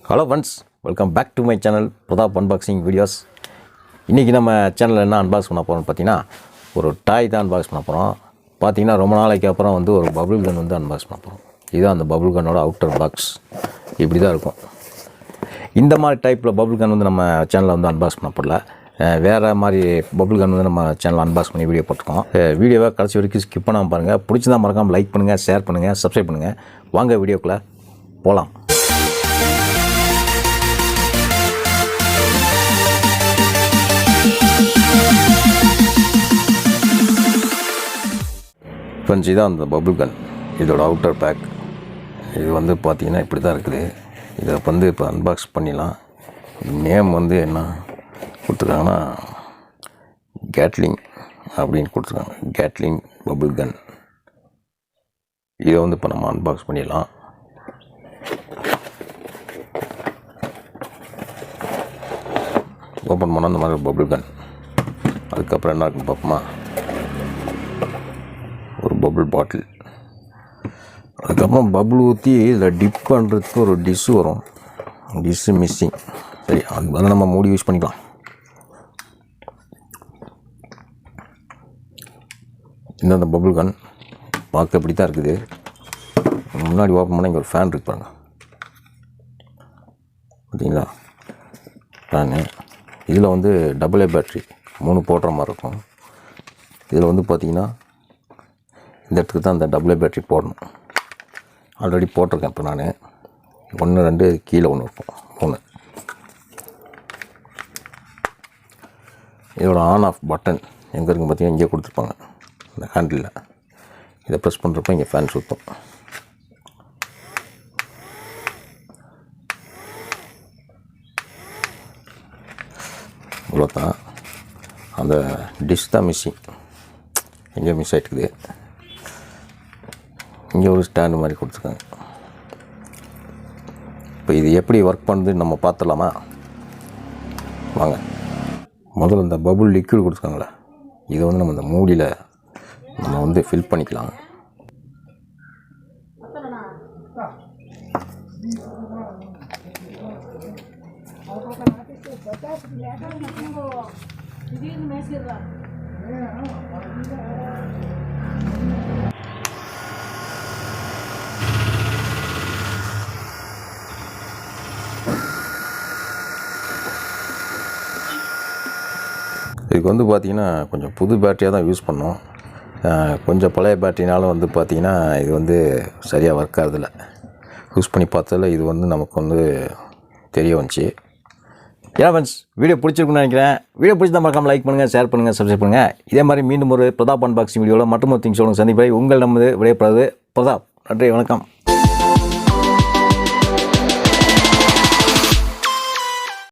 Hello friends, welcome back to my channel Pratap unboxing videos. இன்றைக்கி நம்ம சேனலில் என்ன அன்பாக்ஸ் பண்ண போகிறோம்னு பார்த்தீங்கன்னா ஒரு டாய் தான் அன்பாக்ஸ் பண்ண போகிறோம். பார்த்தீங்கன்னா ரொம்ப நாளைக்கு அப்புறம் வந்து ஒரு பபுள் கன் வந்து அன்பாக்ஸ் பண்ண போகிறோம். இதுதான் அந்த பபுள் கன்னோட அவுட்டர் பாக்ஸ். இப்படி தான் இருக்கும். இந்த மாதிரி டைப்பில் பபுள் கன் வந்து நம்ம சேனலில் வந்து அன்பாக்ஸ் பண்ணப்படல. வேறு மாதிரி பபுள் கன் வந்து நம்ம சேனலில் அன்பாக்ஸ் பண்ணி வீடியோ போட்டிருக்கோம். வீடியோவை கடைசி வரைக்கும் ஸ்கிப் பண்ணாமல் பாருங்கள். பிடிச்சதான் மறக்காமல் லைக் பண்ணுங்கள், ஷேர் பண்ணுங்கள், சப்ஸ்கிரைப் பண்ணுங்கள். வாங்க வீடியோக்குள்ளே போகலாம். ஃப்ரெண்ட்ஸ், இதான் அந்த பபுள் கன். இதோட அவுட்டர் பேக். இது வந்து பார்த்திங்கன்னா இப்படி தான் இருக்குது. இதை வந்து இப்போ அன்பாக்ஸ் பண்ணிடலாம். நேம் வந்து என்ன கொடுத்துருக்காங்கன்னா கேட்லிங் அப்படின்னு கொடுத்துருக்காங்க. கேட்லிங் பபுள் கன். இதை வந்து இப்போ நம்ம அன்பாக்ஸ் பண்ணிடலாம். ஓப்பன் பண்ணால் அந்த மாதிரி பபுள் கன். அதுக்கப்புறம் என்ன இருக்குன்னு பார்ப்போமா? ஒரு பபுள் பாட்டில். அதுக்கப்புறம் பபுள் ஊற்றி இதில் டிப் பண்ணுறதுக்கு ஒரு டிஷ்ஷு வரும். Dish missing. சரி, அது வந்து நம்ம மூடி யூஸ் பண்ணிக்கலாம். இந்த பபுள் கன் பார்க்க இப்படி தான் இருக்குது. முன்னாடி ஓப்பன் பண்ணால் இங்கே ஒரு ஃபேன் இருக்கு பாருங்க. பார்த்தீங்களா ஃபேனு. இதில் வந்து AA பேட்ரி 3 போடுற மாதிரி இருக்கும். இதில் வந்து பார்த்திங்கன்னா இந்த இடத்துக்கு தான் அந்த AA பேட்ரி போடணும். ஆல்ரெடி போட்டிருக்கேன். இப்போ நான் 1 2 கீழே ஒன்று இருக்கும் 3. இதோட ஆன் ஆஃப் பட்டன் எங்கே இருக்குன்னு பார்த்தீங்கன்னா இங்கே கொடுத்துருப்பாங்க. இந்த ஹேண்டிலில் இதை ப்ரெஸ் பண்ணுறப்ப இங்கே ஃபேன் சுற்றும். இவ்வளோதான். அந்த டிஷ் தான் மிஸ்ஸிங். எங்கே மிஸ் ஆகிட்டுக்குது. இங்கே ஒரு ஸ்டாண்டு மாதிரி கொடுத்துருக்காங்க. இப்போ இது எப்படி ஒர்க் பண்ணுதுன்னு நம்ம பார்த்துடலாமா? வாங்க. முதல்ல இந்த பபுள் லிக்விட் கொடுத்துருக்காங்களே, இதை வந்து நம்ம இந்த மூடியில் நம்ம வந்து ஃபில் பண்ணிக்கலாம். இதுக்கு வந்து பார்த்திங்கன்னா கொஞ்சம் புது பேட்டரியாக தான் யூஸ் பண்ணோம். கொஞ்சம் பழைய பேட்டரினாலும் வந்து பார்த்திங்கன்னா இது வந்து சரியாக ஒர்க் ஆகுதில்ல. யூஸ் பண்ணி பார்த்ததில் இது வந்து நமக்கு வந்து தெரிய வந்துச்சு. ஏன் ஃப்ரெண்ட்ஸ், வீடியோ பிடிச்சிருக்குன்னு நினைக்கிறேன். வீடியோ பிடிச்சா மறக்காமல் லைக் பண்ணுங்கள், ஷேர் பண்ணுங்கள், சப்ஸ்கிரைப் பண்ணுங்கள். இதே மாதிரி மீண்டும் ஒரு பிரதாப் அன்பாக்சிங் வீடியோவில் மற்றும் திங்ஸ் சந்திப்பை உங்கள் நமது விடைபெறுவது பிரதாப். நன்றி, வணக்கம்.